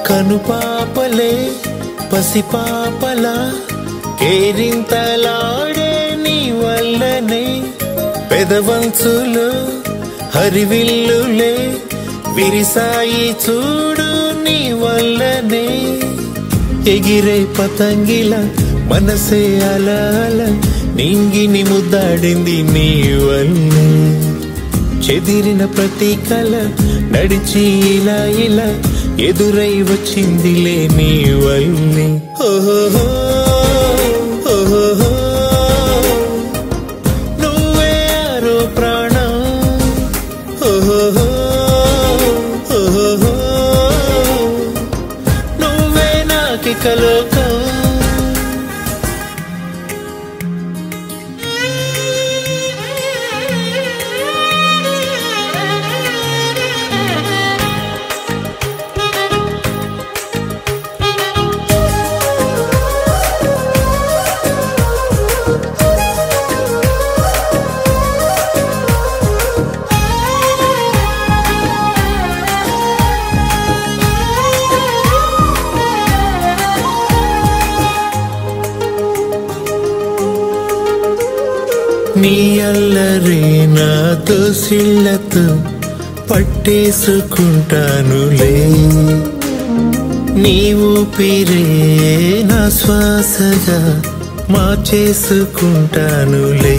కనుపాపలే పసిపాపలా కేరింతలాడే నీ వల్లనే పెదవంచులు హరివిల్లులే విరిసాయి చూడు నీ వల్లనే ఎగిరే పతంగిల మనసే అలా అలా నింగిని ముద్దాడింది నీ వల్లే. చెదిరిన ప్రతి కల నడిచి ఇలా ఇలా ఎదురై వచ్చిందిలే నీ వల్లే. ఓహో ఓహో నువ్వే ఆరో ప్రాణం. ఓహో ఓహో నువ్వే నాకిక లోకం. నీ అల్లరే నాతో సిళ్ళతో పట్టేసుకుంటానులే. నీ ఊపిరే నా శ్వాసగా మార్చేసుకుంటానులే.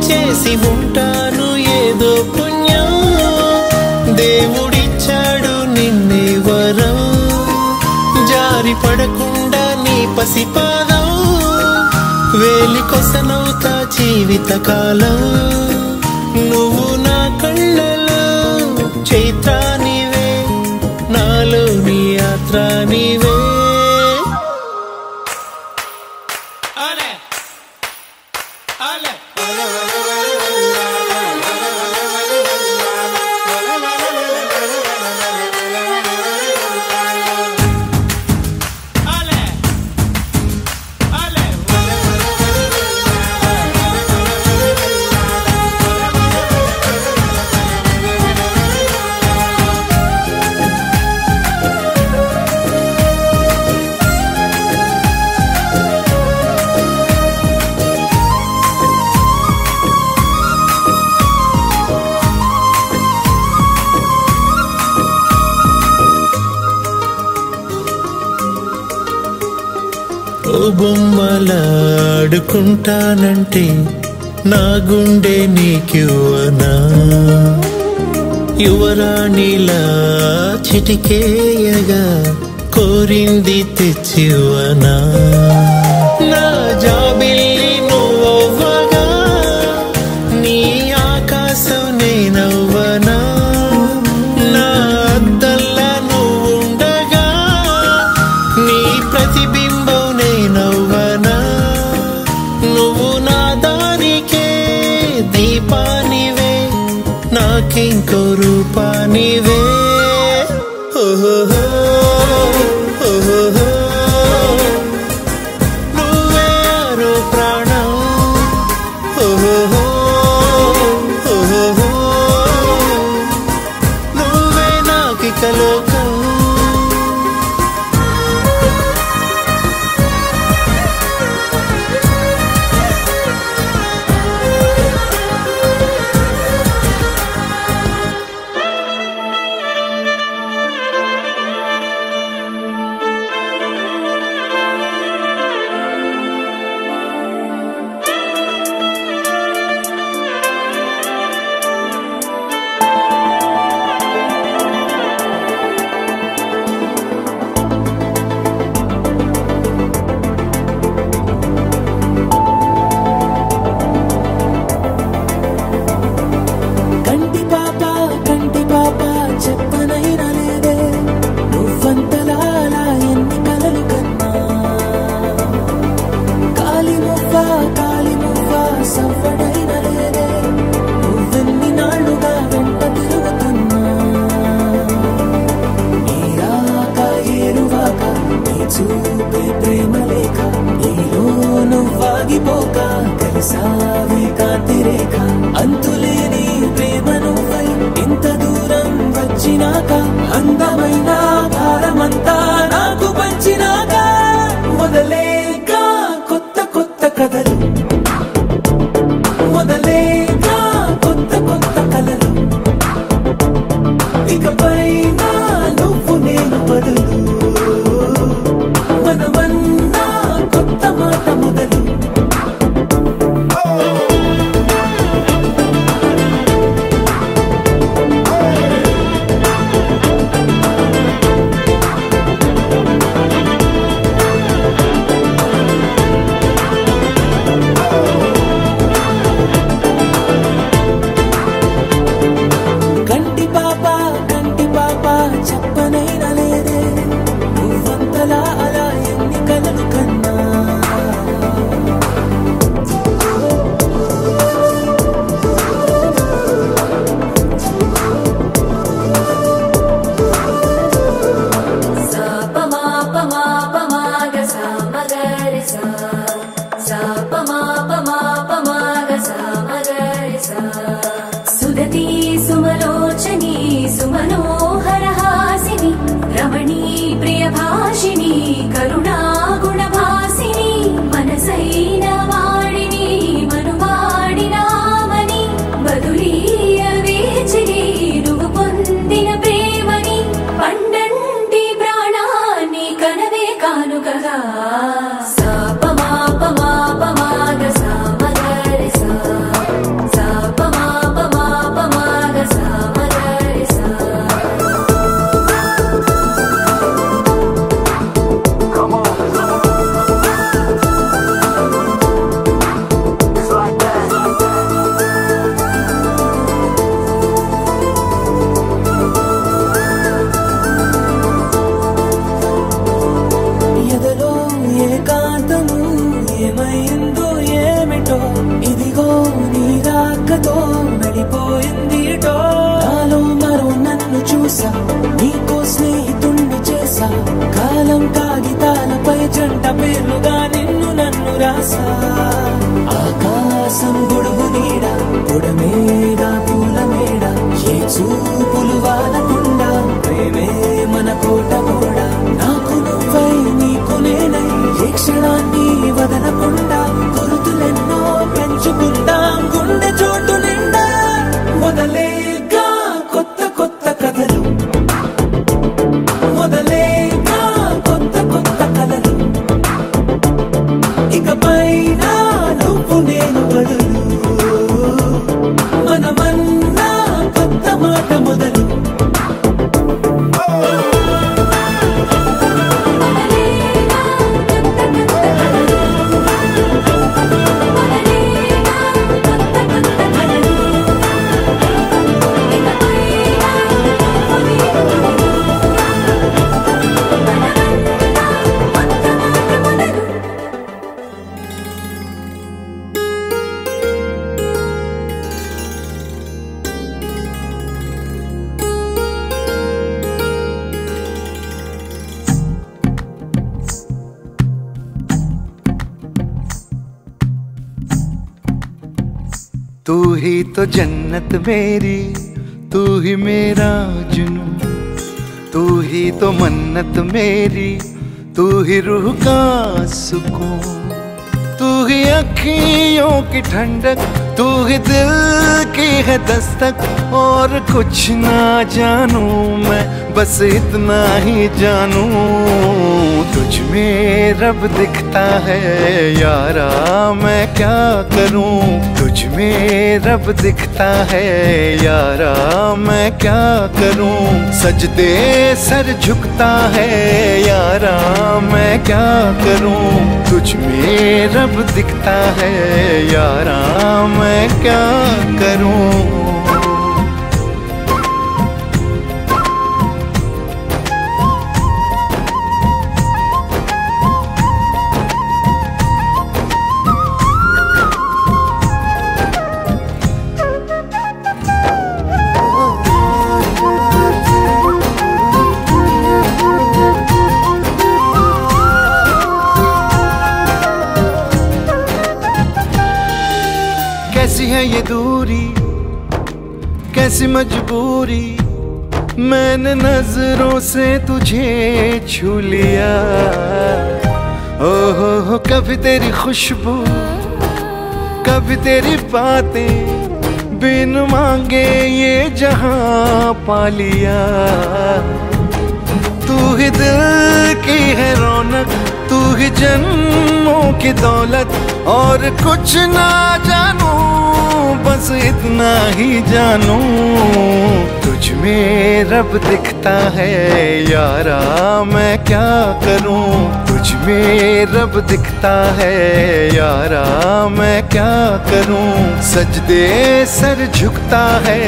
చేసి ఉంటాను ఏదో పుణ్యం, దేవుడిచ్చాడు నిన్నే వరం. జారి పడకుండా నీ పసిపాదం వేలి కొసనవుతా జీవితకాలం. నువ్వు నా కళ్ళలో చైత్రానివే, నాలో నీ యాత్రానివే. ఓ బొమ్మలాడుకుంటానంటే నా గుండె నీకివ్వనా. యువరాణిలా చిటికేయగా కోరింది తెచ్చివ్వనా. నా జాబిల్లి నువ్వవ్వగా నీ ఆకాశం నేనవ్వనా. నా అద్దల్లా నువ్వుండగా నీ ప్రతిబింబం నేనవ్వనా. నువ్వు నా దారికే దీపానివే, నాకింకో రూపానివే. ఓహో ఓహో నువ్వే ఆరో ప్రాణం. ఓహో ఓహో నువ్వే నాకిక లోకం. అంతులేని ప్రేమ నువ్వై ఇంత దూరం వచ్చినాక అందమైన భారమంతా నాకు పంచినాక మొదలేక కొత్త కొత్త కథలు మొదలేక కొత్త కొత్త కలలు ఇకపై నువ్వు నేను బదులు కానుకగా సా ప మా ప మా ప మా గ సా మ గ రి సా సా ప మా ప మా ప మా గ సా మ గ రి సా ఎదలో ఏకాంతము ఏమైందో ఏమిటో ఇదిగో నీ రాకతో వెళ్ళిపోయిందిటో నాలో మరో నన్ను చూసా నీకో స్నేహితుణ్ణి చేసా కాలం కాగితాలపై జంట పేర్లుగా నిన్ను నన్ను రాసా ఆకాశం గొడుగు నీడ పొడమేగా పూల మేడ ఏ చూపులు వాలకుండా ప్రేమే మన కోట కూడా నాకు నువ్వై నీకు నేనై ఏ క్షణాన్ని వదలకుండా గుర్తులెన్నో పెంచుకుందాం గుండె చోటు నిండా మొదలేగా కొత్త కొత్త కథలు మొదలేగా కొత్త కొత్త కథలు ఇకపైన నువ్వు నేను బడులు మనమన్నా కొత్త మాట మొదలు तू ही तो जन्नत मेरी, तू ही मेरा जुनू, तू ही तो मन्नत मेरी, तू ही रूह का सुकून, तू ही अखियों की ठंडक, तू ही दिल की है दस्तक। और कुछ ना जानू मैं, बस इतना ही जानू, तुझ में रब दिखता है यारा, मैं क्या करूं। तुझ में रब दिखता है यारा, मैं क्या करूं। सजदे सर झुकता है यारा, मैं क्या करूं। तुझ में रब दिखता है यारा, मैं क्या करूं। कैसी है ये दूरी, कैसी मजबूरी, मैंने नजरों से तुझे छू लिया। ओहो कभी तेरी खुशबू, कभी तेरी बातें, बिन मांगे ये जहां पा लिया। तू ही दिल की है रौनक, तू ही जन्मों की दौलत। और कुछ ना जानू, बस इतना ही जानू, तुझ में रब दिखता है यारा, मैं क्या करूं। तुझ में रब दिखता है यारा, मैं क्या करूं। सजदे सर झुकता है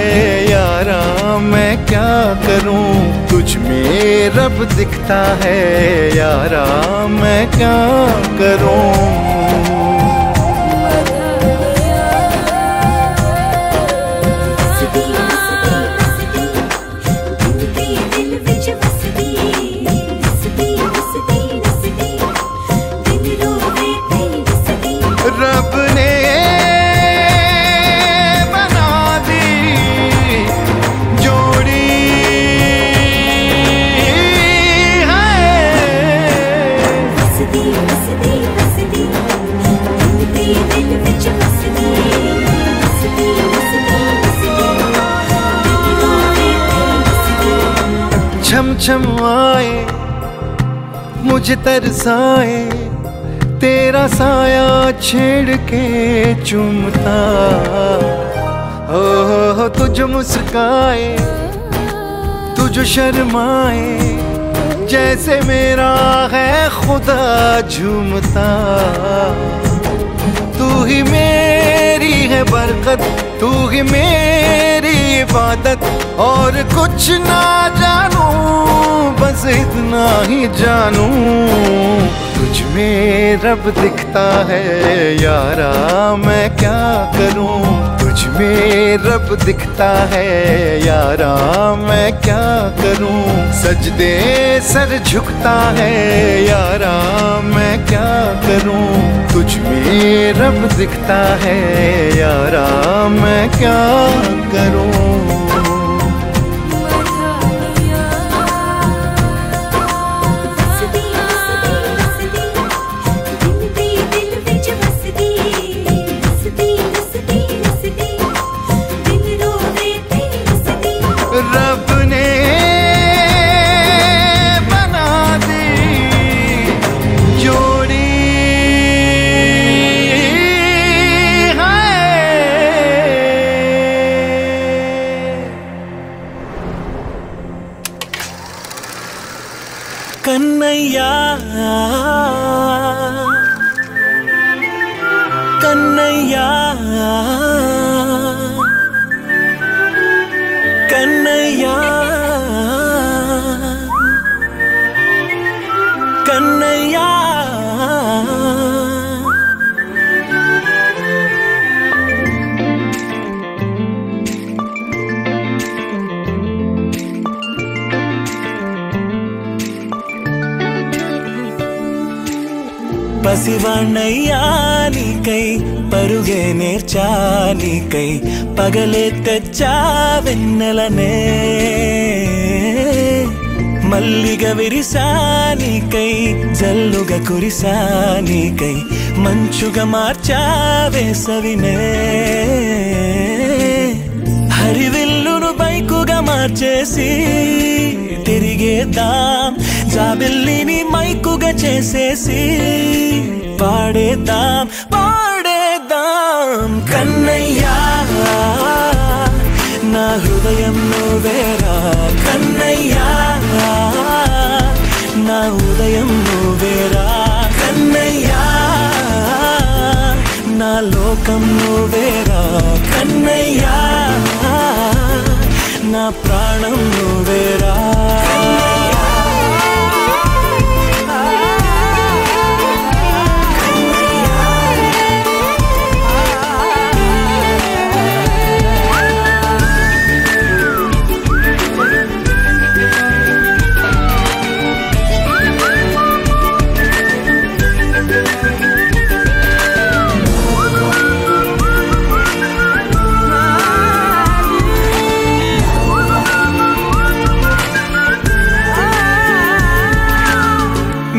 यारा, मैं क्या करूं। तुझ में रब दिखता है यारा, मैं क्या करूं। रब ने बना दी जोड़ी छम छम आए मुझे तरसाए तेरा साया छेड़ के चूमता हो तुझ मुस्काए तुझ शर्माए जैसे मेरा है खुदा झूमता तू ही मेरी है बरकत तू ही मेरी इबादत और कुछ ना जानूं बस इतना ही जानूं तुझ में रब दिखता है यारा मैं क्या करूं तुझ में रब दिखता है यारा मैं क्या करूं सजदे सर झुकता है यारा मैं क्या करूं तुझ में रब दिखता है यारा मैं क्या करूं कन्हैया कन्हैया कन्हैया कन्हैया పసివాణ్ణయ్యా నీకై పరుగే నేర్చా నీకై పగలే తెచ్చా వెన్నెలనే మల్లిగ విరిసా నీకై జల్లుగా కురిసా నీకై మంచుగా మార్చా వేసవినే హరివిల్లును బైకుగా మార్చేసి తిరిగేద్దాం జాబిల్లిని మైకుగా చేసేసి పాడేద్దాం పాడేద్దాం కన్నయ్యా నా హృదయం నువ్వేరా కన్నయ్యా నా ఉదయం నువ్వేరా కన్నయ్యా నా లోకం నువ్వేరా కన్నయ్యా నా ప్రాణం నువ్వేరా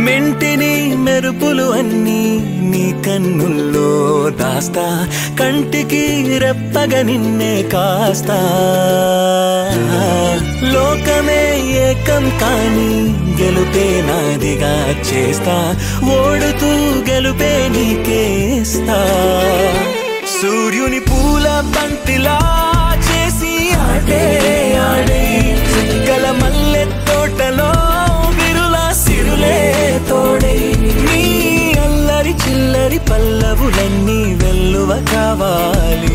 మెంటిని మెరుపులు అన్నీ నీ కన్నుల్లో దాస్తా కంటికి రెప్పగా నిన్నే కాస్తా లోకమే ఏకం కాని గెలుపే నాదిగా చేస్తా ఓడుతూ గెలుపే నీకేస్తా సూర్యుని పూల బంతిలా చేసి ఆడే ఆడే చుక్కల మల్లె తోటలో సిరులే తోడే నీ అల్లరి చిల్లరి పల్లవులన్నీ వెల్లువ కావాలి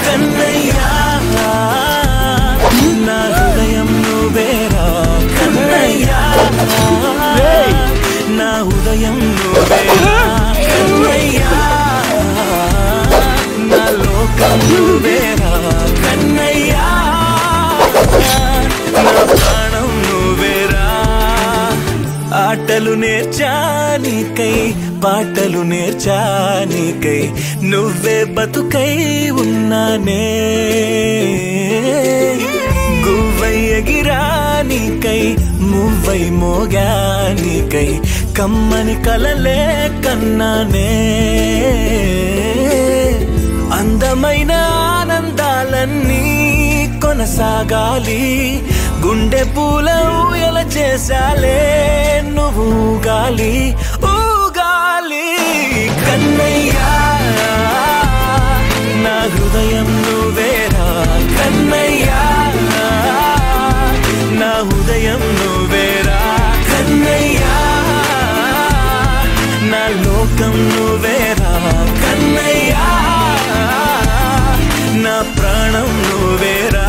కన్నయ్యా నా హృదయం నువ్వేరా కన్నయ్యా నా ఉదయం నువ్వేరా కన్నయ్యా నా లోకం నువ్వేరా కన్నయ్యా నా ప్రాణం నువ్వేరా ఆటలు నేర్చా నీకై పాటలు నేర్చా నీకై నువ్వే బతుకై ఉన్నానే గువ్వై ఎగిరా నీకై మువ్వై మోగా నీకై కమ్మని కలలే కన్నానే అందమైన ఆనందాలన్నీ కొనసాగాలి గుండె పూల ఊయల చేశాలే నువ్వు గాలి ఊగాలి కన్నయ్యా నా హృదయం నువ్వేరా కన్నయ్యా నా హృదయం నువ్వేరా కన్నయ్యా నా లోకం నువ్వేరా కన్నయ్యా నా ప్రాణం నువ్వేరా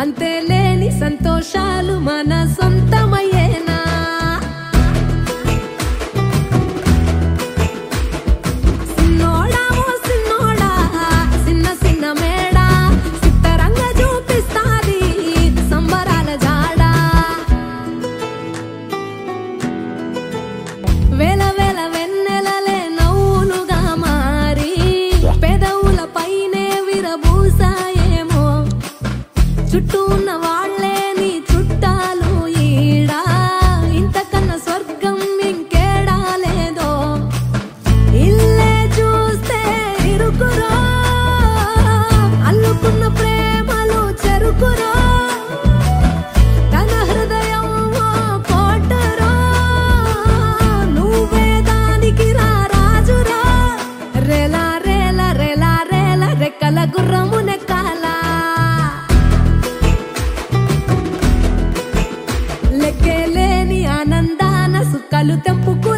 అంతేలేని సంతోషాలు మన సొంతమయ్యేనా సిన్నోడా ఓ సిన్నోడా సిన్న సిన్న మేడా సిత్తరంగ చూపిస్తాది సంబరాల జాడా వేల వేల వెన్నెలలే నవ్వులుగా మారి పెదవుల పైనే విరబూసాయేమో చుట్టూ ఉన్న వాళ్ళే నీ చుట్టాలు ఈడా ఇంతకన్నా స్వర్గం ఇంకేడా లేదో ఇల్లే చూస్తే ఇరుకురో అల్లుకున్న ప్రేమలు చెరుకురో తన హృదయం కోటరో నువ్వే దానికి రాజురా రేలా రేలా రేలా రేలా రెక్కల గుర్రము నెక్కాల లెక్కలేని ఆనందాన సుఖాలు తెంపుకు